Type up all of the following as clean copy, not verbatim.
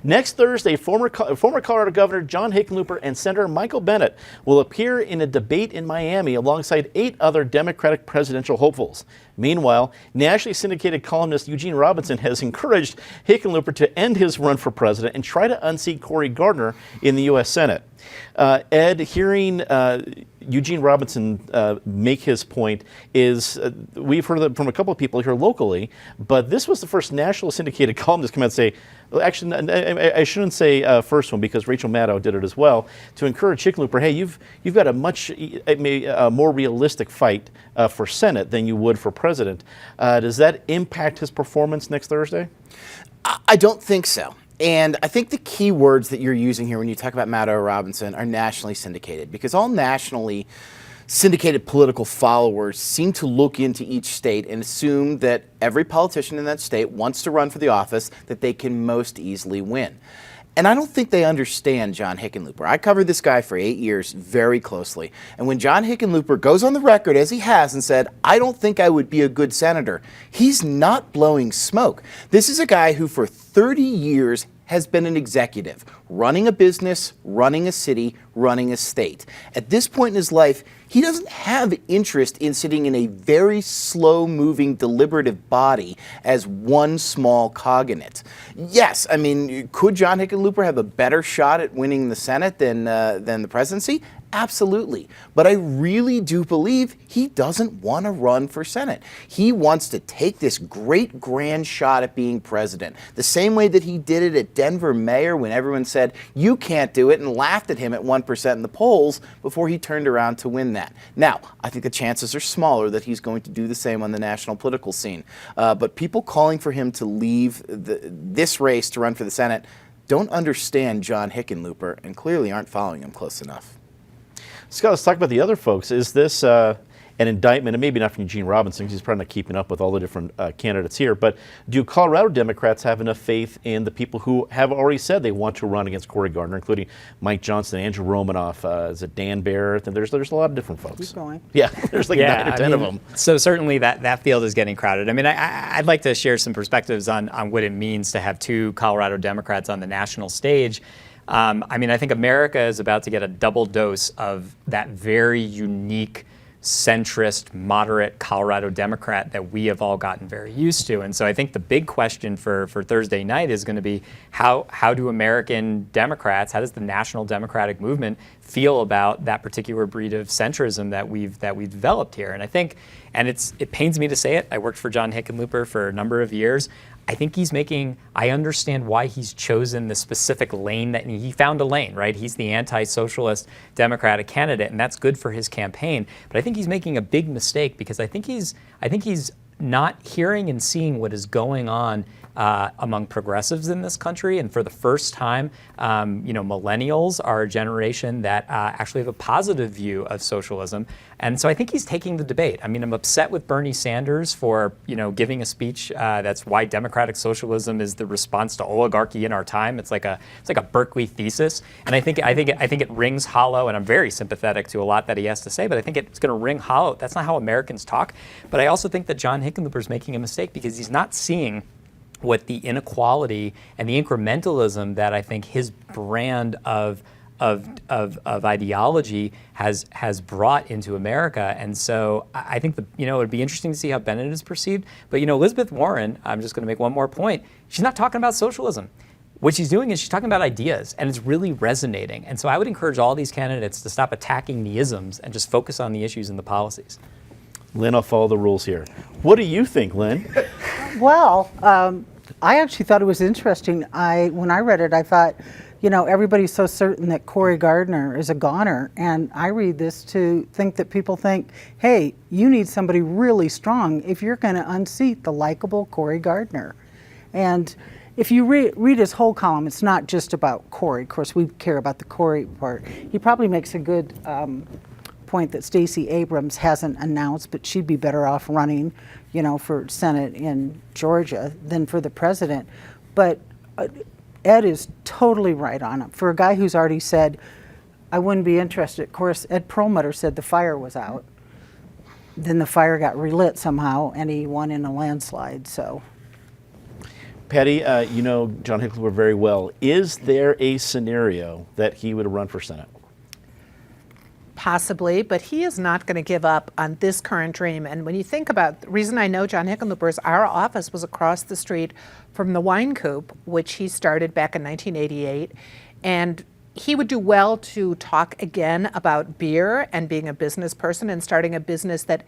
Next Thursday, former Colorado Governor John Hickenlooper and Senator Michael Bennet will appear in a debate in Miami alongside 8 other Democratic presidential hopefuls. Meanwhile, nationally syndicated columnist Eugene Robinson has encouraged Hickenlooper to end his run for president and try to unseat Cory Gardner in the U.S. Senate. Ed, hearing Eugene Robinson make his point is, we've heard that from a couple of people here locally, but this was the first national syndicated columnist come out and say, well, actually, I shouldn't say first one because Rachel Maddow did it as well, to encourage Hickenlooper, hey, you've got a much more realistic fight for Senate than you would for president. Does that impact his performance next Thursday? I don't think so. And I think the key words that you're using here when you talk about Maddow or Robinson are nationally syndicated, because all nationally syndicated political followers seem to look into each state and assume that every politician in that state wants to run for the office that they can most easily win. And I don't think they understand John Hickenlooper. I covered this guy for 8 years very closely. And when John Hickenlooper goes on the record, as he has, and said, I don't think I would be a good senator, he's not blowing smoke. This is a guy who for 30 years has been an executive, running a business, running a city, running a state. At this point in his life, he doesn't have interest in sitting in a very slow-moving, deliberative body as one small cog in it. Yes, I mean, could John Hickenlooper have a better shot at winning the Senate than the presidency? Absolutely. But I really do believe he doesn't want to run for Senate. He wants to take this great grand shot at being president, the same way that he did it at Denver mayor when everyone said, you can't do it, and laughed at him at 1% in the polls before he turned around to win that. Now, I think the chances are smaller that he's going to do the same on the national political scene. But people calling for him to leave this race to run for the Senate don't understand John Hickenlooper and clearly aren't following him close enough. Scott, let's talk about the other folks. Is this an indictment, and maybe not from Eugene Robinson, because he's probably not keeping up with all the different candidates here, but do Colorado Democrats have enough faith in the people who have already said they want to run against Cory Gardner, including Mike Johnson, Andrew Romanoff, is it Dan Barrett, and there's a lot of different folks. Keep going. Yeah, there's like 9 or 10 of them. So certainly that field is getting crowded. I mean, I'd like to share some perspectives on what it means to have 2 Colorado Democrats on the national stage. I mean, I think America is about to get a double dose of that very unique, centrist, moderate Colorado Democrat that we have all gotten very used to. And so I think the big question for Thursday night is going to be how do American Democrats, how does the national Democratic movement feel about that particular breed of centrism that we've developed here? And I think, and it pains me to say it, I worked for John Hickenlooper for a number of years. I think I understand why he's chosen the specific lane that he found a lane, right? He's the anti-socialist Democratic candidate, and that's good for his campaign. But I think he's making a big mistake because I think he's not hearing and seeing what is going on among progressives in this country. And for the first time, millennials are a generation that actually have a positive view of socialism. And so I think he's taking the debate. I mean, I'm upset with Bernie Sanders for, giving a speech that's why democratic socialism is the response to oligarchy in our time. It's like a Berkeley thesis. And I think it rings hollow, and I'm very sympathetic to a lot that he has to say, but I think it's going to ring hollow. That's not how Americans talk. But I also think that John Hickenlooper is making a mistake because he's not seeing what the inequality and the incrementalism that I think his brand of ideology has brought into America. And so I think it would be interesting to see how Bennet is perceived. But Elizabeth Warren, I'm just going to make one more point. She's not talking about socialism. What she's doing is she's talking about ideas, and it's really resonating. And so I would encourage all these candidates to stop attacking the isms and just focus on the issues and the policies. Lynn, I'll follow the rules here. What do you think, Lynn? Well, I actually thought it was interesting. When I read it, I thought, everybody's so certain that Cory Gardner is a goner. And I read this to think that people think, hey, you need somebody really strong if you're going to unseat the likable Cory Gardner. And if you read his whole column, it's not just about Cory. Of course, we care about the Cory part. He probably makes a good point that Stacey Abrams hasn't announced, but she'd be better off running, for Senate in Georgia than for the president. But Ed is totally right on it. For a guy who's already said, I wouldn't be interested. Of course, Ed Perlmutter said the fire was out. Then the fire got relit somehow, and he won in a landslide. So Patty, you know John Hickenlooper very well. Is there a scenario that he would run for Senate? Possibly, but he is not going to give up on this current dream. And when you think about the reason I know John Hickenlooper is our office was across the street from the Wine Coop, which he started back in 1988. And he would do well to talk again about beer and being a business person and starting a business that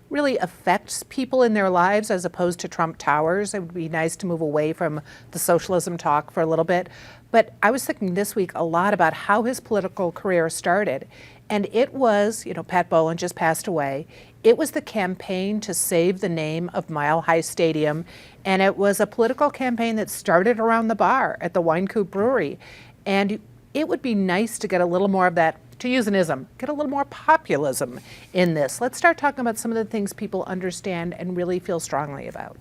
really affects people in their lives as opposed to Trump Towers. It would be nice to move away from the socialism talk for a little bit. But I was thinking this week a lot about how his political career started. And it was, you know, Pat Bowen just passed away. It was the campaign to save the name of Mile High Stadium. And it was a political campaign that started around the bar at the Wine Coop Brewery. And it would be nice to get a little more of that, to use an ism, get a little more populism in this. Let's start talking about some of the things people understand and really feel strongly about.